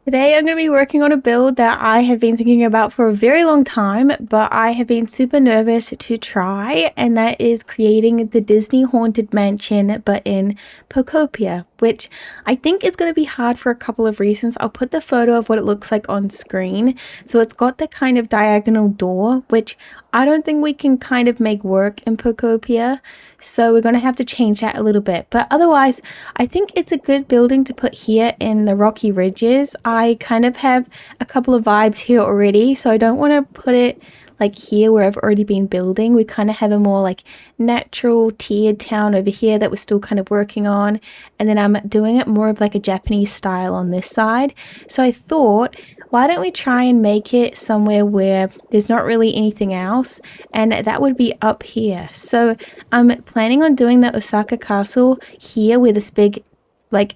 Today I'm going to be working on a build that I have been thinking about for a very long time, but I have been super nervous to try, and that is creating the Disney Haunted Mansion but in Pokopia, which I think is going to be hard for a couple of reasons. I'll put the photo of what it looks like on screen. So it's got the kind of diagonal door, which I don't think we can kind of make work in Pokopia, so we're going to have to change that a little bit. But otherwise, I think it's a good building to put here in the Rocky Ridges. I kind of have a couple of vibes here already, so I don't want to put it like here where I've already been building. We kind of have a more like natural tiered town over here that we're still kind of working on, and then I'm doing it more of like a Japanese style on this side. So I thought, why don't we try and make it somewhere where there's not really anything else, and that would be up here. So I'm planning on doing the Osaka Castle here with this big like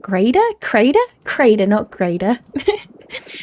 crater, not grater.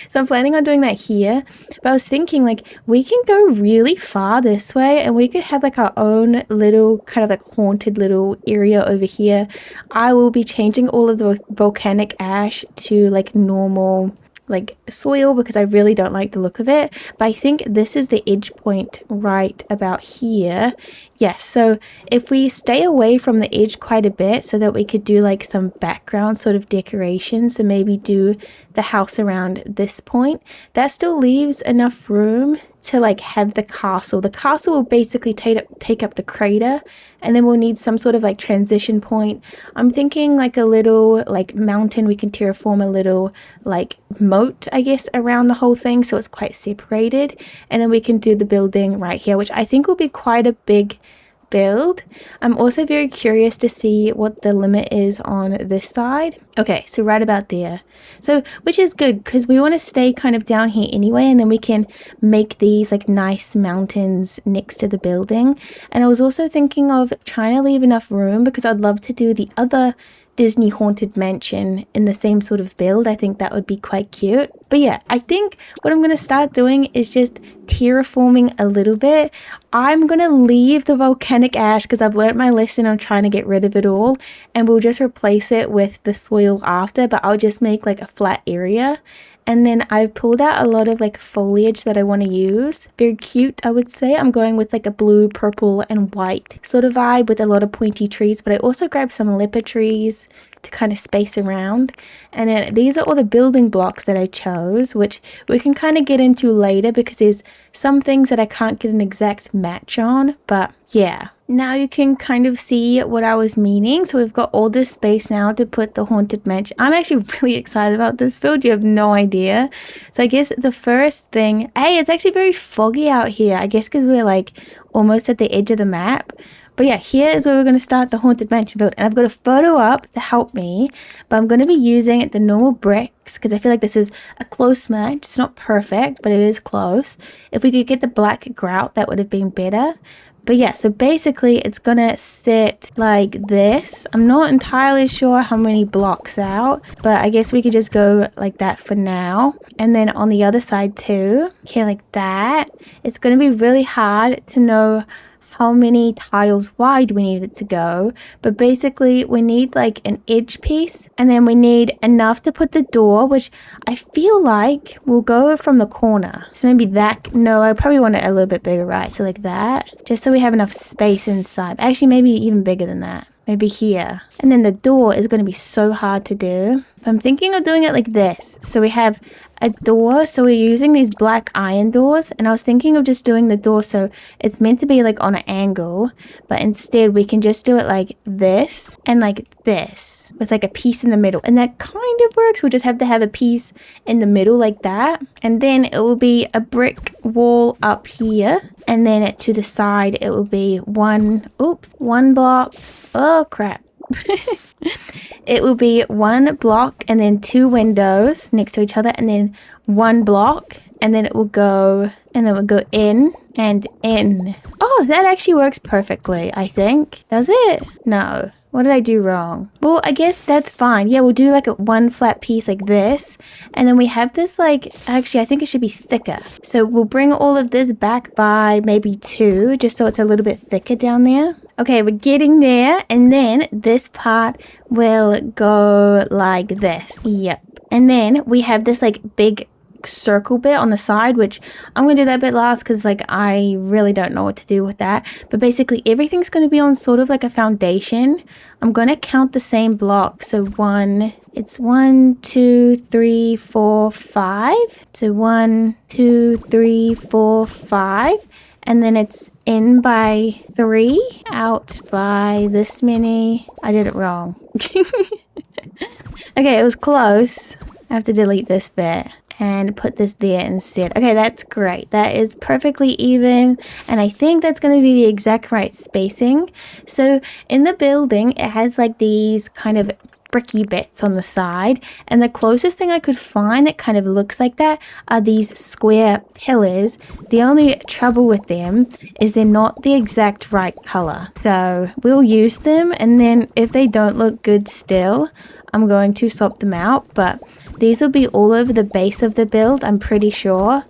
So I'm planning on doing that here, but I was thinking like we can go really far this way and we could have like our own little kind of like haunted little area over here. I will be changing all of the volcanic ash to like normal like soil because I really don't like the look of it, but I think this is the edge point right about here. Yes, so if we stay away from the edge quite a bit so that we could do like some background sort of decorations and maybe do the house around this point, that still leaves enough room to like have the castle. The castle will basically take up the crater, and then we'll need some sort of like transition point. I'm thinking like a little like mountain. We can terraform a little like moat, I guess, around the whole thing so it's quite separated, and then we can do the building right here, which I think will be quite a big build. I'm also very curious to see what the limit is on this side. Okay, so right about there. So which is good because we want to stay kind of down here anyway, and then we can make these like nice mountains next to the building. And I was also thinking of trying to leave enough room because I'd love to do the other Disney Haunted Mansion in the same sort of build. I think that would be quite cute. But yeah, I think what I'm going to start doing is just terraforming a little bit. I'm going to leave the volcanic ash because I've learned my lesson on trying to get rid of it all, and we'll just replace it with the soil after, but I'll just make like a flat area. And then I've pulled out a lot of like foliage that I want to use. Very cute, I would say. I'm going with like a blue, purple, and white sort of vibe with a lot of pointy trees. But I also grabbed some leopard trees to kind of space around. And then these are all the building blocks that I chose, which we can kind of get into later because there's some things that I can't get an exact match on. But yeah. Now you can kind of see what I was meaning. So we've got all this space now to put the Haunted Mansion. I'm actually really excited about this build. You have no idea. So I guess the first thing, hey, it's actually very foggy out here. I guess because we're like almost at the edge of the map. But yeah, here is where we're going to start the Haunted Mansion build. And I've got a photo up to help me. But I'm going to be using the normal bricks because I feel like this is a close match. It's not perfect, but it is close. If we could get the black grout, that would have been better. But yeah, so basically it's gonna sit like this. I'm not entirely sure how many blocks out, but I guess we could just go like that for now. And then on the other side too, okay, like that. It's gonna be really hard to know how many tiles wide we need it to go, but basically we need like an edge piece, and then we need enough to put the door, which I feel like will go from the corner. So maybe that, no, I probably want it a little bit bigger, right? So like that, just so we have enough space inside. Actually, maybe even bigger than that. Maybe here. And then the door is going to be so hard to do. I'm thinking of doing it like this. So we have a door. So we're using these black iron doors. And I was thinking of just doing the door so it's meant to be like on an angle. But instead we can just do it like this and like this with like a piece in the middle. And that kind of works. We'll just have to have a piece in the middle like that. And then it will be a brick wall up here. And then to the side it will be one block. Oh crap. It will be one block and then two windows next to each other, and then one block, and then it will go, and then we'll go in and in. Oh, that actually works perfectly, I think. Does it? No. What did I do wrong? Well, I guess that's fine. Yeah, we'll do like a one flat piece like this. And then we have this like, actually, I think it should be thicker. So we'll bring all of this back by maybe 2, just so it's a little bit thicker down there. Okay, we're getting there. And then this part will go like this. Yep. And then we have this like big circle bit on the side, which I'm gonna do that bit last because like I really don't know what to do with that. But basically everything's gonna be on sort of like a foundation. I'm gonna count the same block. So it's 1, 2, 3, 4, 5. So 1, 2, 3, 4, 5. And then it's in by 3, out by this many. I did it wrong. Okay, it was close. I have to delete this bit and put this there instead. Okay, that's great. That is perfectly even. And I think that's going to be the exact right spacing. So in the building, it has like these kind of bricky bits on the side, and the closest thing I could find that kind of looks like that are these square pillars. The only trouble with them is they're not the exact right color, so we'll use them, and then if they don't look good still, I'm going to swap them out. But these will be all over the base of the build, I'm pretty sure,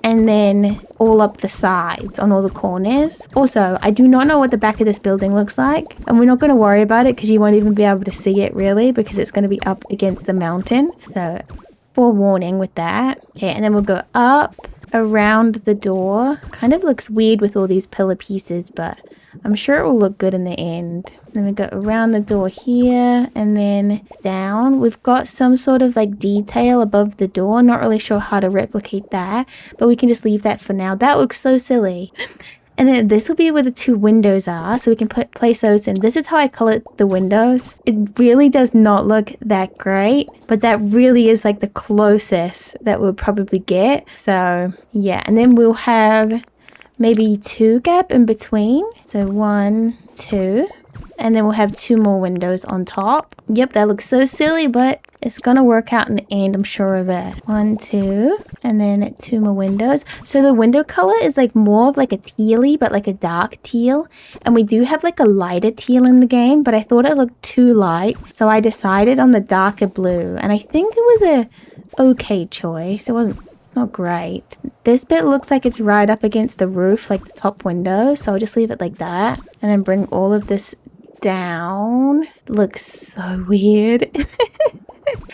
and then all up the sides on all the corners. Also, I do not know what the back of this building looks like, and we're not going to worry about it because you won't even be able to see it really, because it's going to be up against the mountain. So forewarning with that. Okay, and then we'll go up around the door. Kind of looks weird with all these pillar pieces, but I'm sure it will look good in the end. Then we go around the door here and then down. We've got some sort of like detail above the door. Not really sure how to replicate that, but we can just leave that for now. That looks so silly. And then this will be where the 2 windows are, so we can place those in. This is how I color the windows. It really does not look that great, but that really is like the closest that we'll probably get. So yeah, and then we'll have maybe 2 gap in between. So 1, 2. And then we'll have 2 more windows on top. Yep, that looks so silly, but it's gonna work out in the end, I'm sure of it. 1, 2, and then 2 more windows. So the window color is like more of like a tealy, but like a dark teal. And we do have like a lighter teal in the game, but I thought it looked too light, so I decided on the darker blue. And I think it was a okay choice. It's not great. This bit looks like it's right up against the roof, like the top window, so I'll just leave it like that. And then bring all of this down. Looks so weird.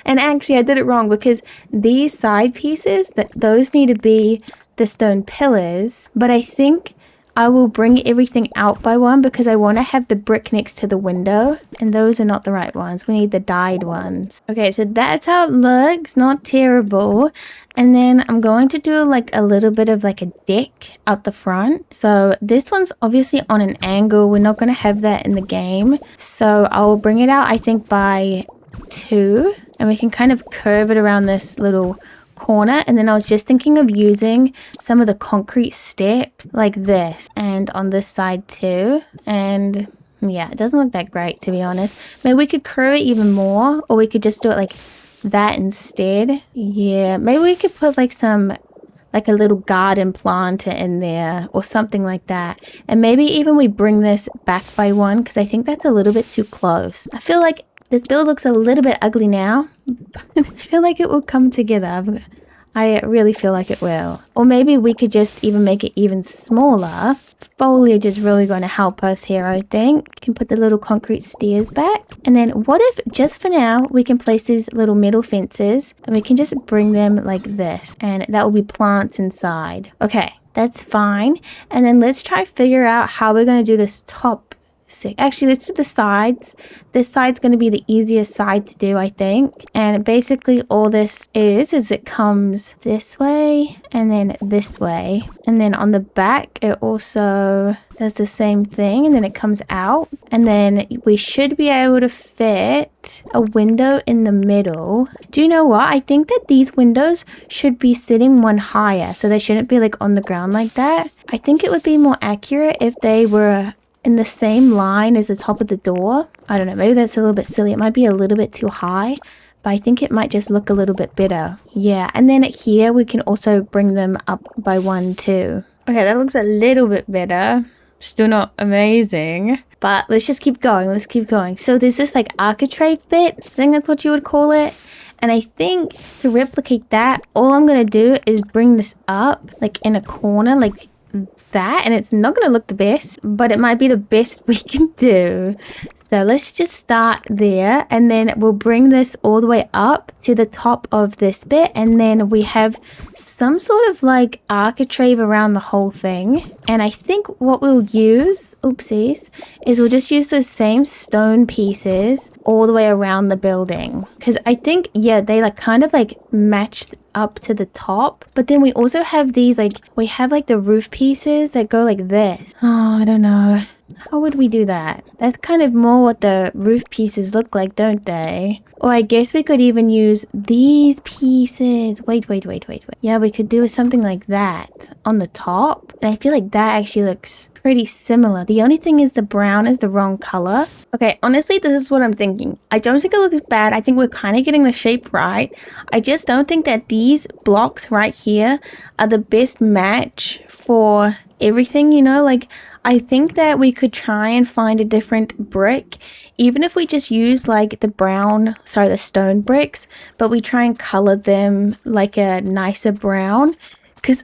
And actually I did it wrong because these side pieces, those need to be the stone pillars, but I think I will bring everything out by 1 because I want to have the brick next to the window, and those are not the right ones. We need the dyed ones. Okay, so that's how it looks. Not terrible. And then I'm going to do like a little bit of like a deck out the front. So this one's obviously on an angle. We're not going to have that in the game. So I'll bring it out, I think, by 2, and we can kind of curve it around this little corner. And then I was just thinking of using some of the concrete steps like this, and on this side too. And yeah, it doesn't look that great, to be honest. Maybe we could curve it even more, or we could just do it like that instead. Yeah, maybe we could put like a little garden planter in there or something like that. And maybe even we bring this back by 1 because I think that's a little bit too close. I feel like this build looks a little bit ugly now. I feel like it will come together. I really feel like it will. Or maybe we could just even make it even smaller. Foliage is really going to help us here, I think. We can put the little concrete stairs back. And then what if, just for now, we can place these little metal fences and we can just bring them like this. And that will be plants inside. Okay, that's fine. And then let's try figure out how we're going to do this top. Actually, let's do the sides. This side's going to be the easiest side to do, I think. And basically all this is it comes this way and then this way. And then on the back, it also does the same thing. And then it comes out. And then we should be able to fit a window in the middle. Do you know what? I think that these windows should be sitting one higher. So they shouldn't be like on the ground like that. I think it would be more accurate if they were in the same line as the top of the door. I don't know, maybe that's a little bit silly. It might be a little bit too high, but I think it might just look a little bit better. Yeah, and then here we can also bring them up by 1 too. Okay, that looks a little bit better. Still not amazing, but let's just keep going. Let's keep going. So there's this like architrave bit. I think that's what you would call it. And I think to replicate that, all I'm going to do is bring this up like in a corner like that, and it's not going to look the best, but it might be the best we can do. So let's just start there, and then we'll bring this all the way up to the top of this bit, and then we have some sort of like architrave around the whole thing. And I think what we'll use, oopsies, is we'll just use those same stone pieces all the way around the building, because I think, yeah, they like kind of like matched up to the top. But then we also have these, like, we have like the roof pieces that go like this. Oh, I don't know. How would we do that? That's kind of more what the roof pieces look like, don't they? Or I guess we could even use these pieces. Wait. Yeah, we could do something like that on the top. And I feel like that actually looks pretty similar. The only thing is the brown is the wrong color. Okay, honestly, this is what I'm thinking. I don't think it looks bad. I think we're kind of getting the shape right. I just don't think that these blocks right here are the best match for everything, you know? Like, I think that we could try and find a different brick, even if we just use like the stone bricks, but we try and color them like a nicer brown. Because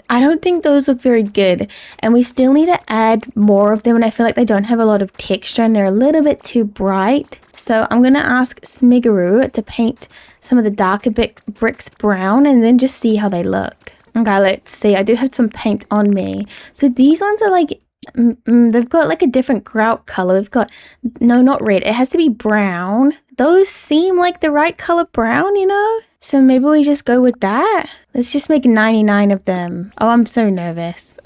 I don't think those look very good. And we still need to add more of them. And I feel like they don't have a lot of texture and they're a little bit too bright. So I'm going to ask Smigaroo to paint some of the darker bricks brown and then just see how they look. Okay, let's see. I do have some paint on me. So these ones are like, they've got like a different grout color. We've got, no, not red. It has to be brown. Those seem like the right color brown, you know? So maybe we just go with that. Let's just make 99 of them. Oh, I'm so nervous.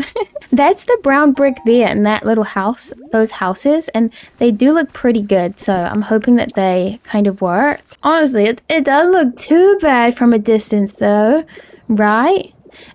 That's the brown brick there in that little house, those houses, and they do look pretty good. So I'm hoping that they kind of work. Honestly, it doesn't look too bad from a distance though, right?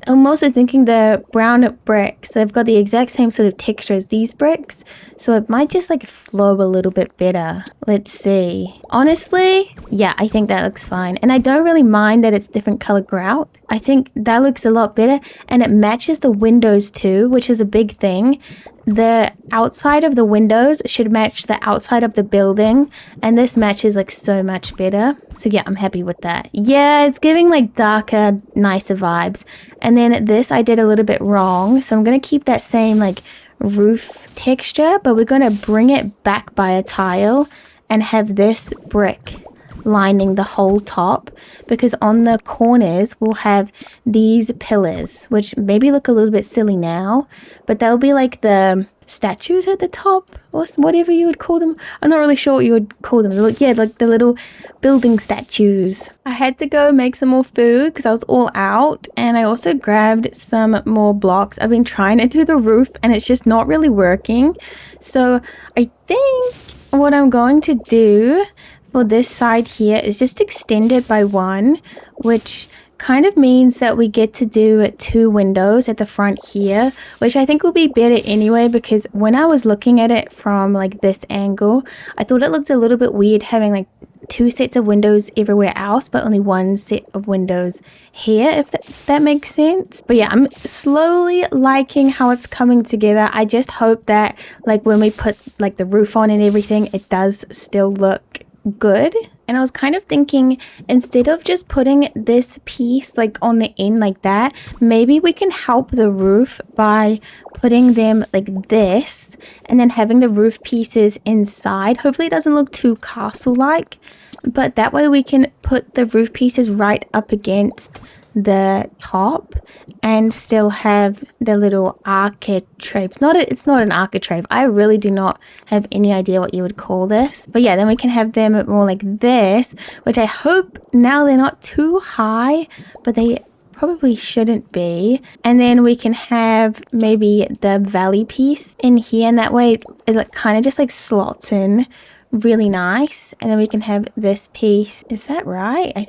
I'm also thinking the brown bricks, they've got the exact same sort of texture as these bricks, so it might just like flow a little bit better. Let's see. Honestly, yeah, I think that looks fine. And I don't really mind that it's different color grout. I think that looks a lot better, and it matches the windows too, which is a big thing. The outside of the windows should match the outside of the building, and this matches like so much better. So yeah, I'm happy with that. Yeah, it's giving like darker, nicer vibes. And then this I did a little bit wrong, so I'm gonna keep that same like roof texture, but we're gonna bring it back by a tile and have this brick lining the whole top, because on the corners we'll have these pillars, which maybe look a little bit silly now, but they'll be like the statues at the top, or whatever you would call them. I'm not really sure what you would call them. Yeah, like the little building statues. I had to go make some more food because I was all out, and I also grabbed some more blocks. I've been trying to do the roof and it's just not really working, so I think what I'm going to do for this side here is just extend it by one, which kind of means that we get to do 2 windows at the front here, which I think will be better anyway, because when I was looking at it from like this angle, I thought it looked a little bit weird having like 2 sets of windows everywhere else, but only 1 set of windows here, if that makes sense. But yeah, I'm slowly liking how it's coming together. I just hope that like when we put like the roof on and everything, it does still look good. And I was kind of thinking, instead of just putting this piece like on the end like that, maybe we can help the roof by putting them like this and then having the roof pieces inside. Hopefully it doesn't look too castle-like, but that way we can put the roof pieces right up against the top and still have the little architrave. It's not an architrave. I really do not have any idea what you would call this. But yeah, then we can have them more like this, which I hope now they're not too high, but they probably shouldn't be. And then we can have maybe the valley piece in here, and that way it like kind of just like slots in really nice. And then we can have this piece. Is that right? I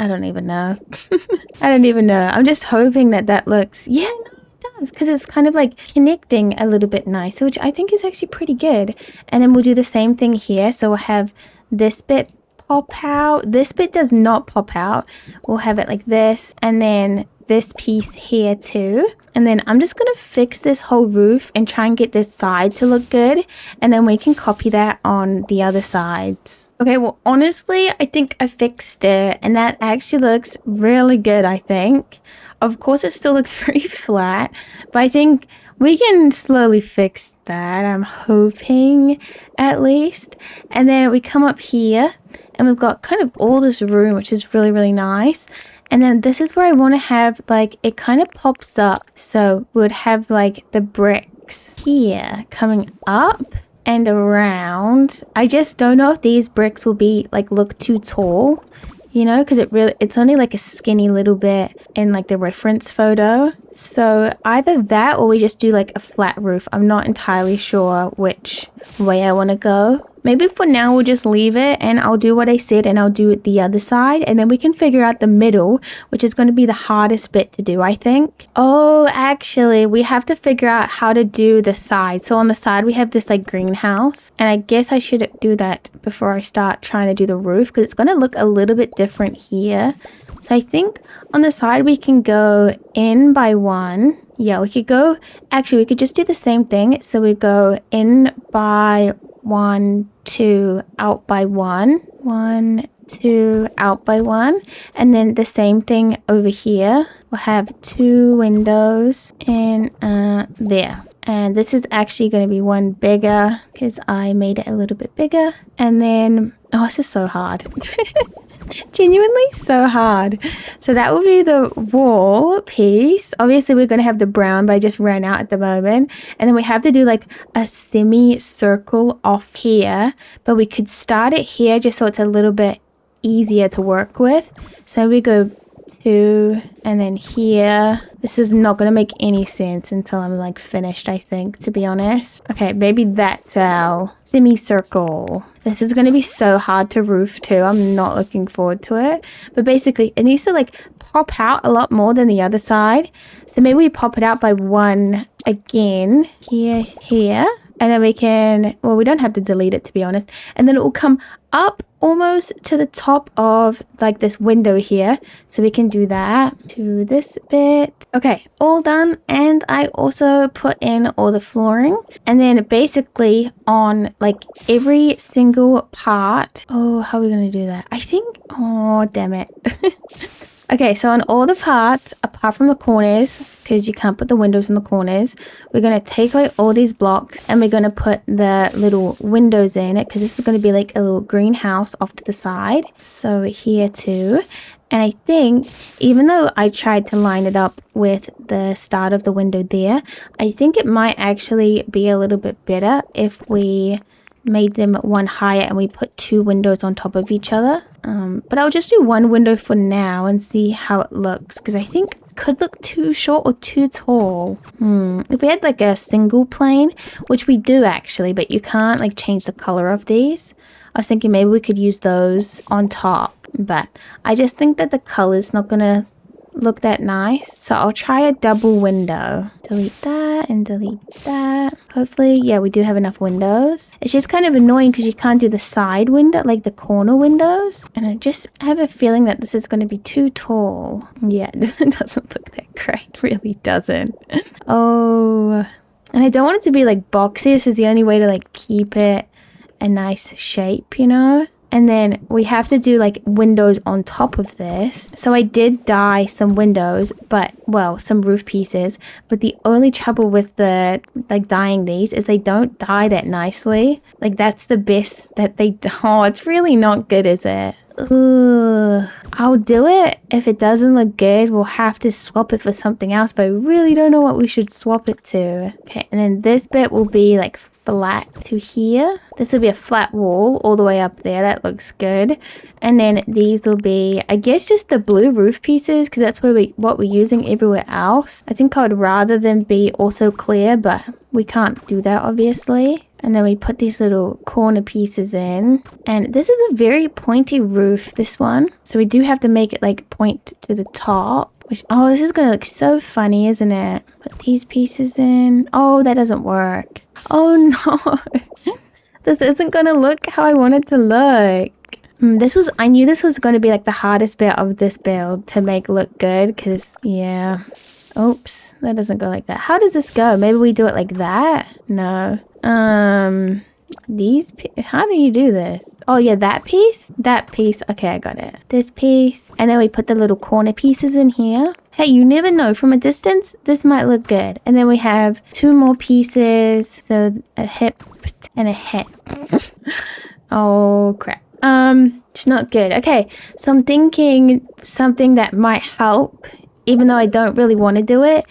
don't even know. I don't even know. I'm just hoping that looks, yeah, no, it does, because it's kind of like connecting a little bit nicer, which I think is actually pretty good. And then we'll do the same thing here. So we'll have this bit pop out. This bit does not pop out. We'll have it like this, and then this piece here too. And then I'm just going to fix this whole roof and try and get this side to look good. And then we can copy that on the other sides. Okay, well, honestly, I think I fixed it. And that actually looks really good, I think. Of course, it still looks very flat. But I think we can slowly fix that, I'm hoping, at least. And then we come up here. And we've got kind of all this room, which is really, really nice. And then this is where I want to have, like, it kind of pops up. So we would have, like, the bricks here coming up and around. I just don't know if these bricks will be, like, look too tall, you know, because it's only like a skinny little bit in, like, the reference photo. So either that or we just do, like, a flat roof. I'm not entirely sure which way I want to go. Maybe for now we'll just leave it and I'll do what I said and I'll do it the other side. And then we can figure out the middle, which is going to be the hardest bit to do, I think. Oh, actually, we have to figure out how to do the side. So on the side, we have this like greenhouse. And I guess I should do that before I start trying to do the roof because it's going to look a little bit different here. So I think on the side we can go in by one. Yeah, we could go, actually we could just do the same thing. So we go in by 1, 2, out by 1, 1, 2, out by 1, and then the same thing over here. We'll have 2 windows and there. And this is actually going to be one bigger because I made it a little bit bigger. And then, oh, this is so hard. Genuinely so hard. So that will be the wall piece. Obviously we're going to have the brown, but I just ran out at the moment. And then we have to do like a semicircle off here, but we could start it here just so it's a little bit easier to work with. So we go 2 and then here. This is not going to make any sense until I'm like finished, I think, to be honest. Okay, maybe that's our semicircle. This is going to be so hard to roof too. I'm not looking forward to it. But basically, it needs to like pop out a lot more than the other side. So maybe we pop it out by 1 again. Here. And then we can, well, we don't have to delete it to be honest. And then it will come up almost to the top of like this window here. So we can do that to this bit. Okay, all done. And I also put in all the flooring. And then basically on like every single part. Oh, how are we going to do that? I think, oh, damn it. Okay, so on all the parts, apart from the corners, because you can't put the windows in the corners, we're going to take away all these blocks and we're going to put the little windows in it because this is going to be like a little greenhouse off to the side. So here too. And I think even though I tried to line it up with the start of the window there, I think it might actually be a little bit better if we made them one higher and we put 2 windows on top of each other. But I'll just do 1 window for now and see how it looks because I think it could look too short or too tall. If we had like a single plane, which we do actually, but you can't like change the color of these. I was thinking maybe we could use those on top, but I just think that the color's not gonna look that nice. So I'll try a double window. Delete that and delete that. Hopefully, yeah, we do have enough windows. It's just kind of annoying because you can't do the side window, like the corner windows. And I just have a feeling that this is going to be too tall. Yeah, it doesn't look that great. Really doesn't. Oh, and I don't want it to be like boxy. This is the only way to like keep it a nice shape, you know? And then we have to do like windows on top of this. So I did dye some windows, but well, some roof pieces. But the only trouble with the like dyeing these is they don't dye that nicely. Like that's the best that they do. Oh, it's really not good, is it? Ugh. I'll do it. If it doesn't look good, we'll have to swap it for something else. But I really don't know what we should swap it to. Okay, and then this bit will be like flat to here. This will be a flat wall all the way up there. That looks good. And then these will be, I guess, just the blue roof pieces because that's what we're using everywhere else. I think I would rather them be also clear, but we can't do that obviously. And then we put these little corner pieces in. And this is a very pointy roof, this one. So we do have to make it like point to the top. Which, oh, this is going to look so funny, isn't it? Put these pieces in. Oh, that doesn't work. Oh no. This isn't going to look how I want it to look. I knew this was going to be like the hardest bit of this build to make look good because, yeah. Oops, that doesn't go like that. How does this go? Maybe we do it like that? No. How do you do this? Oh yeah, that piece? That piece. Okay, I got it. This piece. And then we put the little corner pieces in here. Hey, you never know. From a distance, this might look good. And then we have 2 more pieces. So a hip and a hip. Oh, crap. It's not good. Okay, so I'm thinking something that might help, even though I don't really want to do it,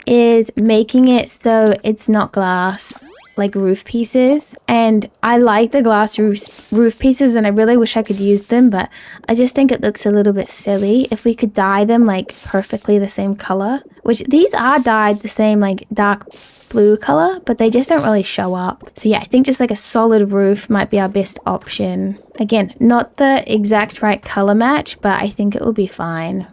is making it so it's not glass, like roof pieces. And I like the glass roof pieces and I really wish I could use them, but I just think it looks a little bit silly if we could dye them like perfectly the same color, which these are dyed the same like dark blue color, but they just don't really show up. So yeah, I think just like a solid roof might be our best option. Again, not the exact right color match, but I think it will be fine.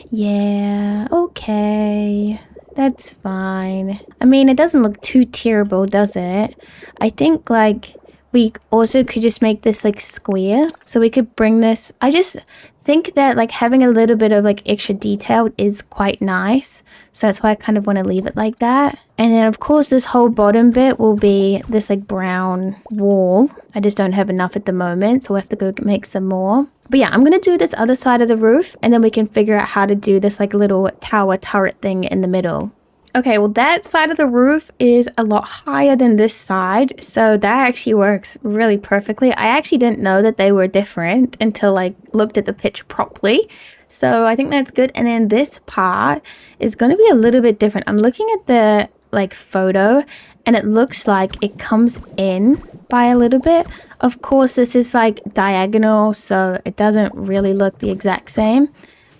Yeah, okay. That's fine. I mean, it doesn't look too terrible, does it? I think like we also could just make this like square. So we could bring this. I just think that like having a little bit of like extra detail is quite nice. So that's why I kind of want to leave it like that. And then of course this whole bottom bit will be this like brown wall. I just don't have enough at the moment, so we'll have to go make some more. But yeah, I'm going to do this other side of the roof and then we can figure out how to do this like little tower turret thing in the middle. Okay, well that side of the roof is a lot higher than this side, so that actually works really perfectly. I actually didn't know that they were different until I looked at the picture properly. So I think that's good. And then this part is going to be a little bit different. I'm looking at the like photo and it looks like it comes in by a little bit. Of course, this is like diagonal, so it doesn't really look the exact same.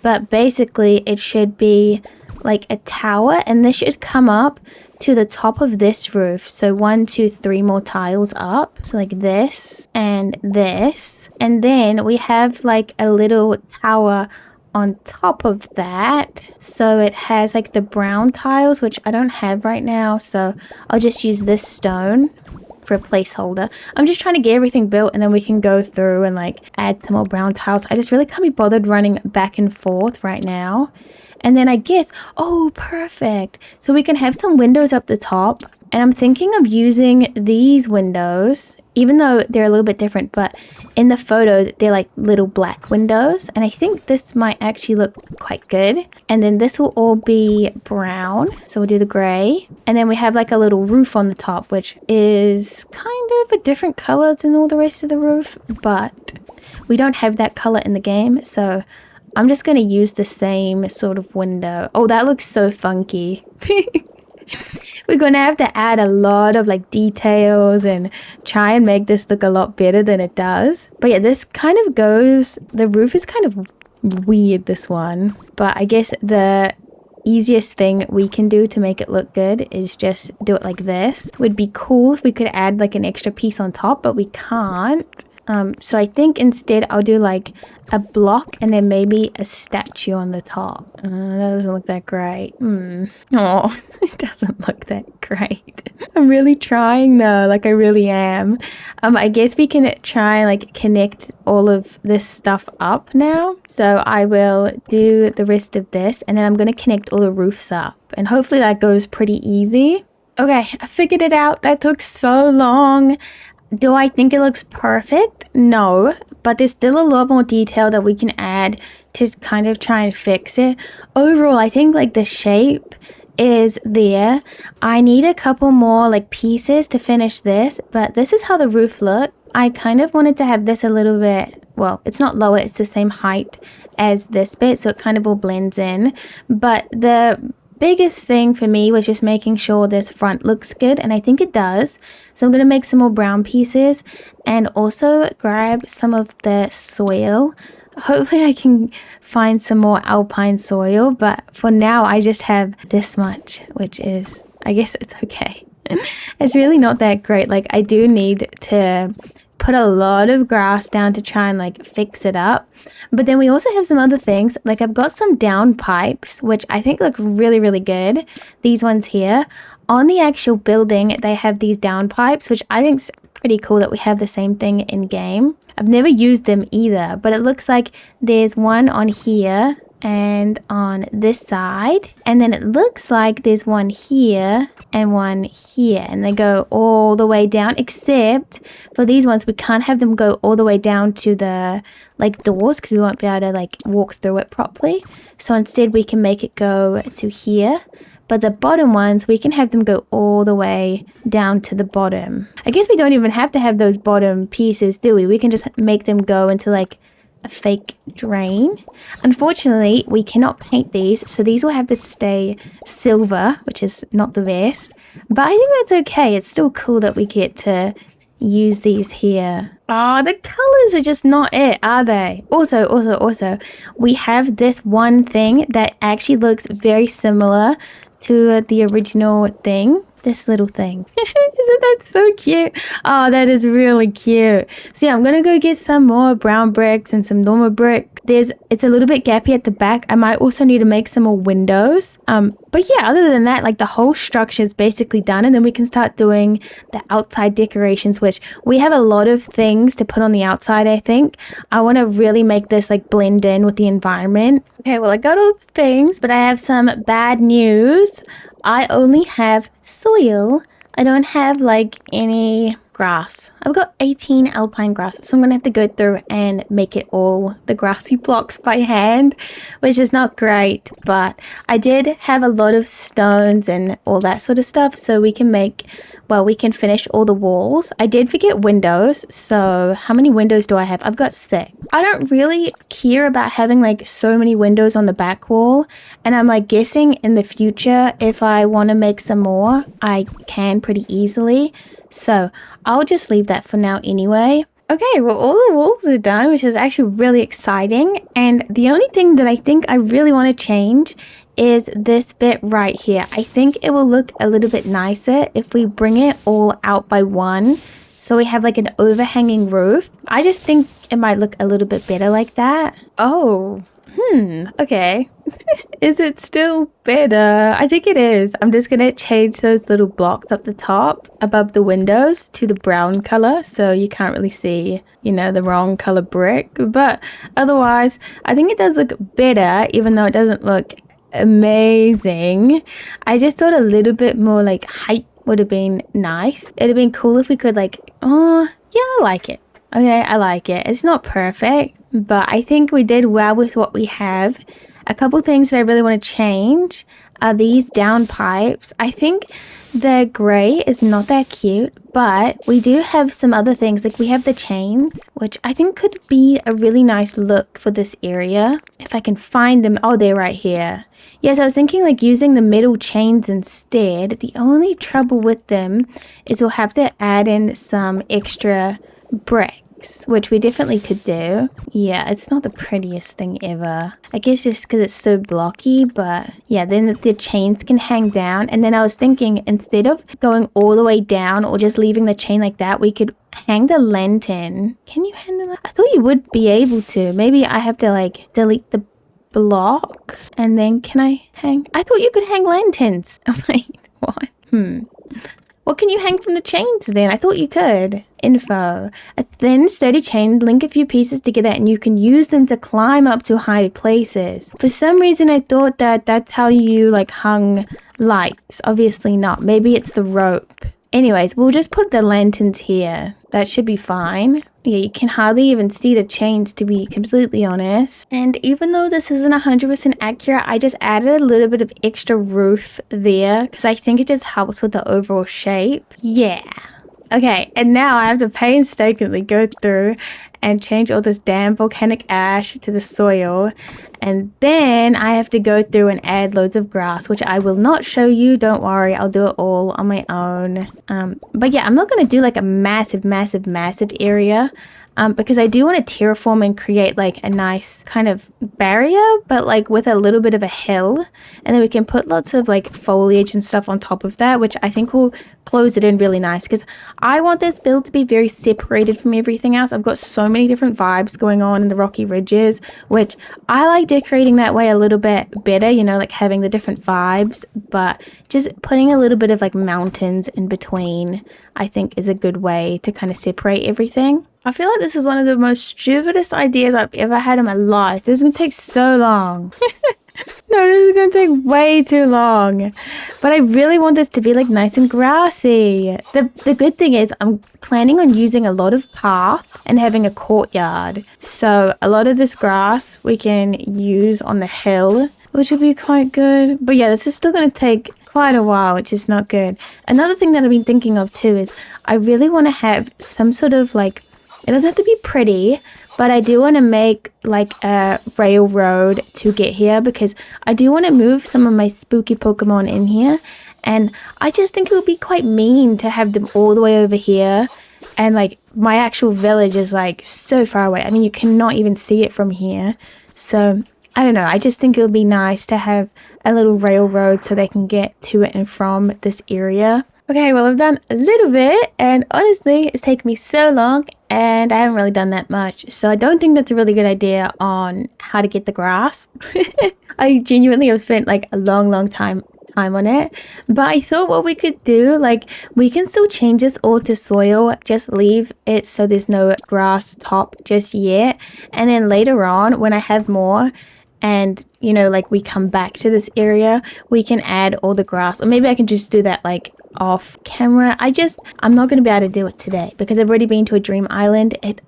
But basically, it should be like a tower, and this should come up to the top of this roof. So 1, 2, 3 more tiles up. So like this and this. And then we have like a little tower on top of that. So it has like the brown tiles, which I don't have right now. So I'll just use this stone for a placeholder. I'm just trying to get everything built and then we can go through and like add some more brown tiles. I just really can't be bothered running back and forth right now. And then I guess, oh, perfect. So we can have some windows up the top. And I'm thinking of using these windows, even though they're a little bit different, but in the photo, they're like little black windows. And I think this might actually look quite good. And then this will all be brown. So we'll do the gray. And then we have like a little roof on the top, which is kind of a different color than all the rest of the roof. But we don't have that color in the game. So I'm just going to use the same sort of window. Oh, that looks so funky. We're going to have to add a lot of like details and try and make this look a lot better than it does. But yeah, this kind of goes, the roof is kind of weird, this one. But I guess the easiest thing we can do to make it look good is just do it like this. It would be cool if we could add like an extra piece on top, but we can't. So I think instead I'll do like a block and then maybe a statue on the top. That doesn't look that great. Oh, it doesn't look that great. I'm really trying though, like I really am. I guess we can try and like connect all of this stuff up now. So I will do the rest of this and then I'm going to connect all the roofs up and hopefully that goes pretty easy. Okay, I figured it out. That took so long. Do I think it looks perfect? No, but there's still a lot more detail that we can add to kind of try and fix it. Overall, I think like the shape is there. I need a couple more like pieces to finish this, but this is how the roof looked. I kind of wanted to have this a little bit, well, it's not lower, it's the same height as this bit, so it kind of all blends in. But the biggest thing for me was just making sure this front looks good, and I think it does. So I'm going to make some more brown pieces and also grab some of the soil. Hopefully I can find some more alpine soil, but for now I just have this much, which is, I guess it's okay. It's really not that great. Like I do need to put a lot of grass down to try and like fix it up. But then we also have some other things. Like I've got some down pipes, which I think look really, really good. These ones here. On the actual building, they have these down pipes, which I think's pretty cool that we have the same thing in game. I've never used them either, but it looks like there's one on here and on this side, and then it looks like there's one here and one here, and they go all the way down, except for these ones we can't have them go all the way down to the like doors because we won't be able to like walk through it properly. So instead we can make it go to here, but the bottom ones we can have them go all the way down to the bottom. I guess we don't even have to have those bottom pieces, do we? We can just make them go into like a fake drain. Unfortunately, we cannot paint these, so these will have to stay silver, which is not the best, but I think that's okay. It's still cool that we get to use these here. Oh, the colors are just not it, are they? Also, we have this one thing that actually looks very similar to the original thing. This little thing. Isn't that so cute? Oh, that is really cute. So yeah, I'm gonna go get some more brown bricks and some normal brick. It's a little bit gappy at the back. I might also need to make some more windows. But yeah, other than that, like the whole structure is basically done, and then we can start doing the outside decorations, which we have a lot of things to put on the outside, I think. I want to really make this like blend in with the environment. Okay, well, I got all the things, but I have some bad news. I only have soil. I don't have like any grass. I've got 18 alpine grass, so I'm gonna have to go through and make it all the grassy blocks by hand, which is not great, but I did have a lot of stones and all that sort of stuff, so we can finish all the walls. I did forget windows, so how many windows do I have? I've got 6. I don't really care about having like so many windows on the back wall, and I'm like guessing in the future if I want to make some more, I can pretty easily. So I'll just leave that for now anyway. Okay, well, all the walls are done, which is actually really exciting. And the only thing that I think I really want to change is this bit right here. I think it will look a little bit nicer if we bring it all out by one. So we have like an overhanging roof. I just think it might look a little bit better like that. Oh, okay. Is it still better? I think it is. I'm just gonna change those little blocks up the top above the windows to the brown color, so you can't really see, you know, the wrong color brick. But otherwise, I think it does look better, even though it doesn't look amazing. I just thought a little bit more like height would have been nice. It'd have been cool if we could like, oh yeah, I like it. Okay, I like it. It's not perfect, but I think we did well with what we have. A couple things that I really want to change are these down pipes. I think the grey is not that cute, but we do have some other things. Like we have the chains, which I think could be a really nice look for this area. If I can find them. Oh, they're right here. Yes, I was thinking like using the metal chains instead. The only trouble with them is we'll have to add in some extra bricks, which we definitely could do. Yeah, it's not the prettiest thing ever. I guess just because it's so blocky, but yeah, then the chains can hang down. And then I was thinking instead of going all the way down or just leaving the chain like that, we could hang the lantern. Can you hang the lantern? I thought you would be able to. Maybe I have to like delete the block and then can I hang? I thought you could hang lanterns. Oh, wait, what? What can you hang from the chains then? I thought you could. Info. A thin, sturdy chain, link a few pieces together and you can use them to climb up to high places. For some reason, I thought that that's how you like hung lights. Obviously not. Maybe it's the rope. Anyways, we'll just put the lanterns here. That should be fine. Yeah, you can hardly even see the chains, to be completely honest. And even though this isn't 100% accurate, I just added a little bit of extra roof there because I think it just helps with the overall shape. Yeah. Okay, and now I have to painstakingly go through and change all this damn volcanic ash to the soil. And then I have to go through and add loads of grass, which I will not show you. Don't worry, I'll do it all on my own. But yeah, I'm not going to do like a massive area. because I do want to terraform and create like a nice kind of barrier, but like with a little bit of a hill, and then we can put lots of like foliage and stuff on top of that, which I think will close it in really nice, because I want this build to be very separated from everything else. I've got so many different vibes going on in the rocky ridges, which I like decorating that way a little bit better, you know, like having the different vibes, but just putting a little bit of like mountains in between, I think is a good way to kind of separate everything. I feel like this is one of the most stupidest ideas I've ever had in my life. This is going to take so long. No, this is going to take way too long. But I really want this to be like nice and grassy. The good thing is I'm planning on using a lot of path and having a courtyard. So a lot of this grass we can use on the hill, which would be quite good. But yeah, this is still going to take quite a while, which is not good. Another thing that I've been thinking of too is I really want to have some sort of like, it doesn't have to be pretty, but I do want to make like a railroad to get here, because I do want to move some of my spooky Pokemon in here. And I just think it would be quite mean to have them all the way over here. And like my actual village is like so far away. I mean, you cannot even see it from here. So I don't know. I just think it would be nice to have a little railroad so they can get to it and from this area. Okay, well, I've done a little bit, and honestly, it's taken me so long, and I haven't really done that much. So I don't think that's a really good idea on how to get the grass. I genuinely have spent like a long time on it. But I thought what we could do, like, we can still change this all to soil, just leave it so there's no grass top just yet. And then later on, when I have more, and you know, like we come back to this area, we can add all the grass, or maybe I can just do that like off camera. I'm not going to be able to do it today because I've already been to a dream island. It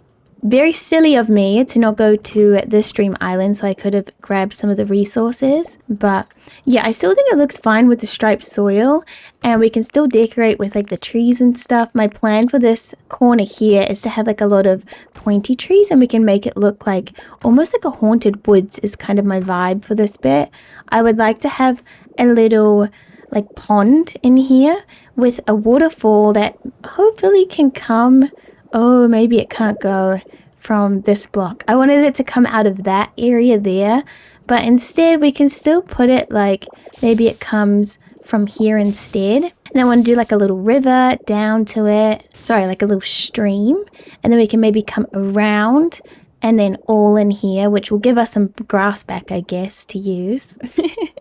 very silly of me to not go to this dream island, so I could have grabbed some of the resources. But yeah, I still think it looks fine with the striped soil, and we can still decorate with like the trees and stuff. My plan for this corner here is to have like a lot of pointy trees, and we can make it look like almost like a haunted woods is kind of my vibe for this bit. I would like to have a little like pond in here with a waterfall that hopefully can come. Oh, maybe it can't go from this block. I wanted it to come out of that area there, but instead we can still put it like maybe it comes from here instead. And I want to do like a little river down to it. Sorry, like a little stream. And then we can maybe come around and then all in here, which will give us some grass back, I guess, to use,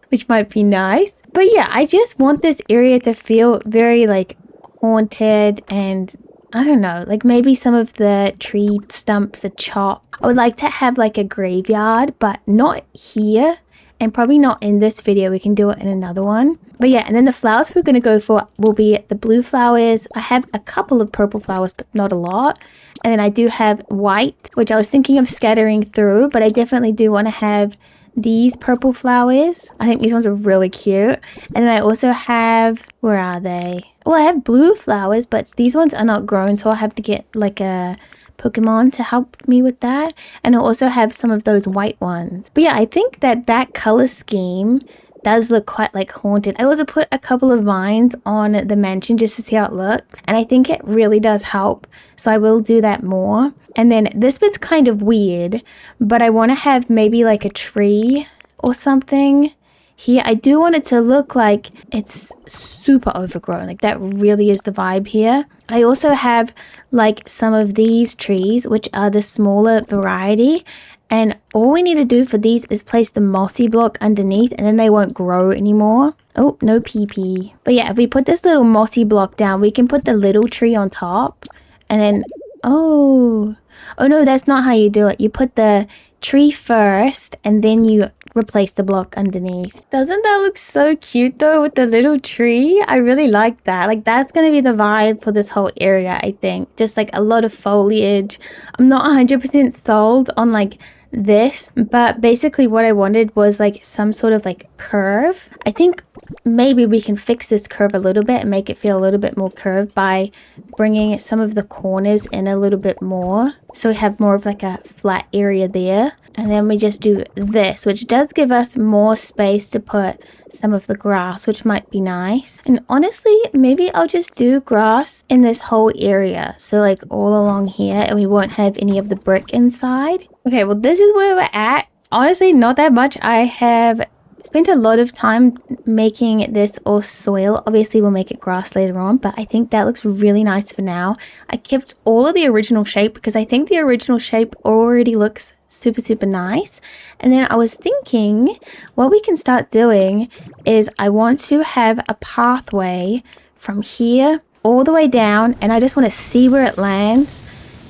which might be nice. But yeah, I just want this area to feel very like haunted, and I don't know, like maybe some of the tree stumps are chopped. I would like to have like a graveyard, but not here, and probably not in this video. We can do it in another one. But yeah, and then the flowers we're going to go for will be the blue flowers. I have a couple of purple flowers, but not a lot. And then I do have white, which I was thinking of scattering through, but I definitely do want to have these purple flowers. I think these ones are really cute. And then I also have, where are they? Well, I have blue flowers, but these ones are not grown, so I'll have to get like a Pokemon to help me with that. And I also have some of those white ones. But yeah, I think that color scheme does look quite like haunted. I also put a couple of vines on the mansion just to see how it looks, and I think it really does help, so I will do that more. And then this bit's kind of weird, but I want to have maybe like a tree or something here. I do want it to look like it's super overgrown, like that really is the vibe here. I also have like some of these trees, which are the smaller variety, and all we need to do for these is place the mossy block underneath, and then they won't grow anymore. Oh, no pee. But yeah, if we put this little mossy block down, we can put the little tree on top, and then oh no, that's not how you do it. You put the tree first, and then you replace the block underneath. Doesn't that look so cute though, with the little tree? I really like that. Like, that's gonna be the vibe for this whole area, I think. Just like a lot of foliage. I'm not 100% sold on like this, but basically what I wanted was like some sort of like curve. I think maybe we can fix this curve a little bit and make it feel a little bit more curved by bringing some of the corners in a little bit more, so we have more of like a flat area there. And then we just do this, which does give us more space to put some of the grass, which might be nice. And honestly, maybe I'll just do grass in this whole area, so like all along here, and we won't have any of the brick inside. Okay, well, this is where we're at. Honestly, not that much. I have spent a lot of time making this all soil. Obviously, we'll make it grass later on, but I think that looks really nice for now. I kept all of the original shape because I think the original shape already looks super nice. And then I was thinking what we can start doing is I want to have a pathway from here all the way down, and I just want to see where it lands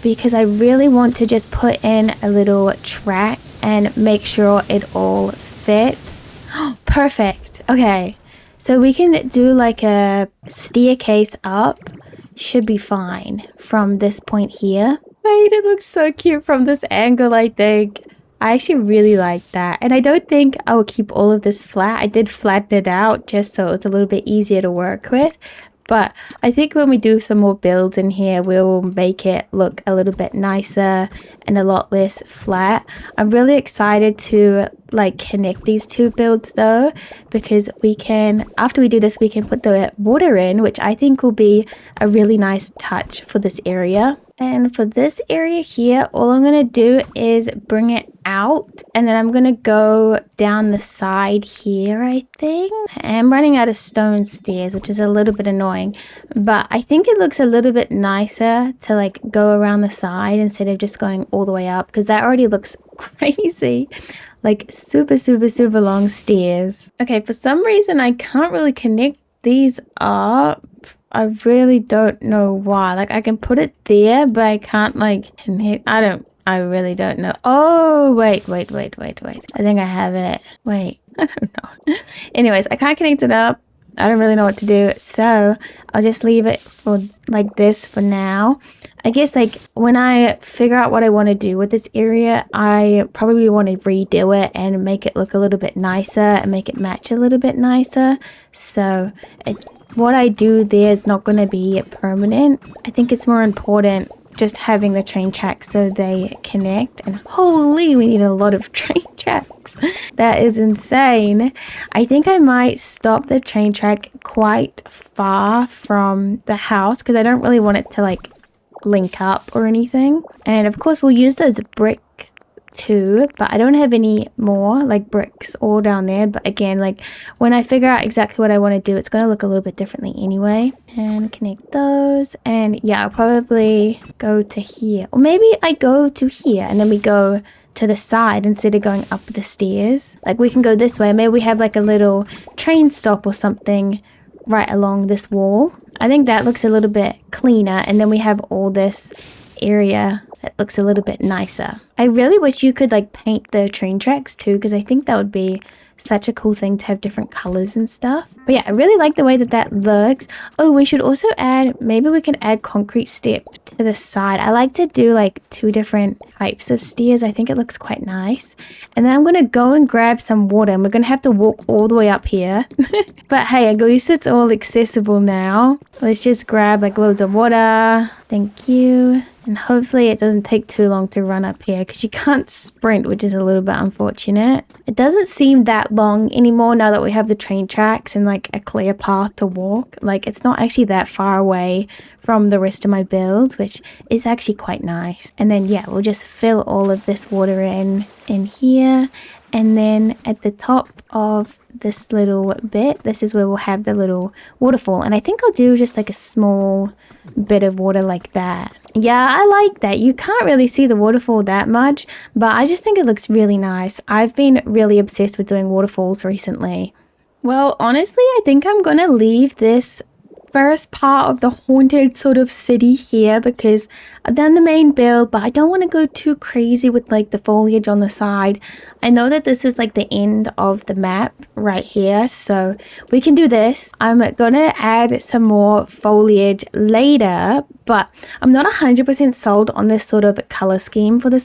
because I really want to just put in a little track and make sure it all fits. Perfect. Okay, so we can do like a staircase up. Should be fine from this point here. Wait, it looks so cute from this angle, I think. I actually really like that. And I don't think I will keep all of this flat. I did flatten it out just so it's a little bit easier to work with. But I think when we do some more builds in here, we'll make it look a little bit nicer and a lot less flat. I'm really excited to like connect these two builds though, because we can, after we do this, we can put the water in, which I think will be a really nice touch for this area. And for this area here, all I'm going to do is bring it out, and then I'm going to go down the side here, I think. I'm running out of stone stairs, which is a little bit annoying, but I think it looks a little bit nicer to like go around the side instead of just going all the way up, because that already looks crazy. Like super long stairs. Okay, for some reason I can't really connect these up. I really don't know why. Like I can put it there, but I can't like connect. I really don't know. Oh, wait. I think I have it. Wait, I don't know. Anyways, I can't connect it up. I don't really know what to do. So I'll just leave it for like this for now. I guess like when I figure out what I want to do with this area, I probably want to redo it and make it look a little bit nicer and make it match a little bit nicer. So what I do there is not going to be permanent. I think it's more important just having the train tracks so they connect. And holy, we need a lot of train tracks. That is insane. I think I might stop the train track quite far from the house because I don't really want it to like link up or anything. And of course we'll use those bricks too, but I don't have any more like bricks all down there. But again, like when I figure out exactly what I want to do, it's going to look a little bit differently anyway. And connect those, and yeah, I'll probably go to here, or maybe I go to here and then we go to the side instead of going up the stairs. Like we can go this way. Maybe we have like a little train stop or something right along this wall. I think that looks a little bit cleaner, and then we have all this area that looks a little bit nicer. I really wish you could like paint the train tracks too, because I think that would be such a cool thing to have different colors and stuff. But yeah, I really like the way that that looks. Oh, we should also add, maybe we can add concrete step to the side. I like to do like 2 different types of stairs. I think it looks quite nice. And then I'm going to go and grab some water, and we're going to have to walk all the way up here. But hey, at least it's all accessible now. Let's just grab like loads of water. Thank you. And hopefully it doesn't take too long to run up here, because you can't sprint, which is a little bit unfortunate. It doesn't seem that long anymore now that we have the train tracks and like a clear path to walk. Like it's not actually that far away from the rest of my builds, which is actually quite nice. And then yeah, we'll just fill all of this water in here. And then at the top of this little bit, this is where we'll have the little waterfall. And I think I'll do just like a small bit of water like that. Yeah, I like that. You can't really see the waterfall that much, but I just think it looks really nice. I've been really obsessed with doing waterfalls recently. Well, honestly, I think I'm gonna leave this first part of the haunted sort of city here, because I've done the main build, but I don't want to go too crazy with like the foliage on the side. I know that this is like the end of the map right here, so we can do this. I'm gonna add some more foliage later, but I'm not 100% sold on this sort of color scheme for the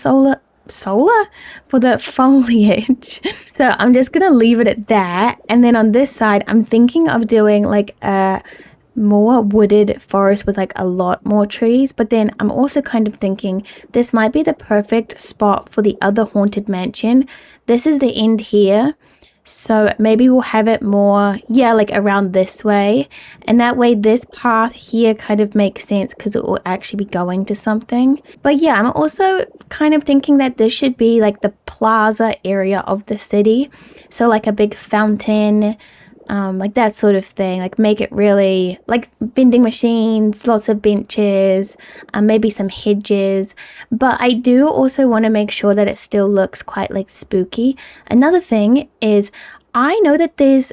solar for the foliage. So I'm just gonna leave it at that. And then on this side, I'm thinking of doing like a more wooded forest with like a lot more trees. But then I'm also kind of thinking this might be the perfect spot for the other haunted mansion. This is the end here. So maybe we'll have it more, yeah, like around this way. And that way this path here kind of makes sense because it will actually be going to something. But yeah, I'm also kind of thinking that this should be like the plaza area of the city. So like a big fountain, like that sort of thing. Like make it really like vending machines, lots of benches, maybe some hedges. But I do also want to make sure that it still looks quite like spooky. Another thing is I know that there's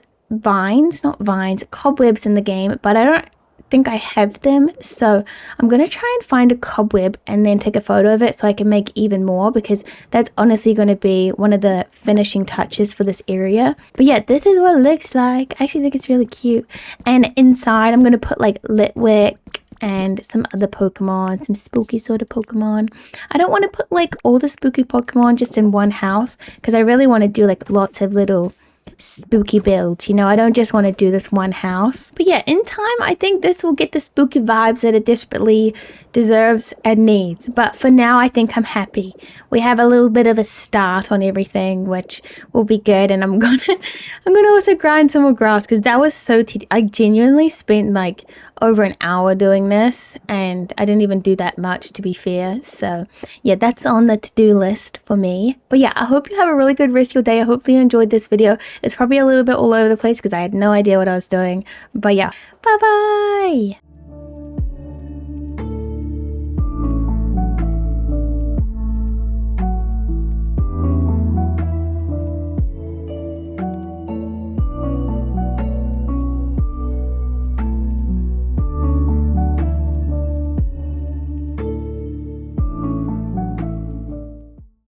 cobwebs in the game, but I don't think I have them. So I'm going to try and find a cobweb and then take a photo of it so I can make even more, because that's honestly going to be one of the finishing touches for this area. But yeah, this is what it looks like. I actually think it's really cute. And inside I'm going to put like Litwick and some other Pokemon, some spooky sort of Pokemon. I don't want to put like all the spooky Pokemon just in one house, because I really want to do like lots of little spooky builds, you know. I don't just want to do this one house. But yeah, in time I think this will get the spooky vibes that it desperately deserves and needs. But for now I think I'm happy. We have a little bit of a start on everything, which will be good. And I'm gonna also grind some more grass, because that was so I genuinely spent like over an hour doing this, and I didn't even do that much, to be fair. So yeah, that's on the to-do list for me. But yeah, I hope you have a really good rest of your day. I hopefully you enjoyed this video. It's probably a little bit all over the place because I had no idea what I was doing. But yeah, bye bye.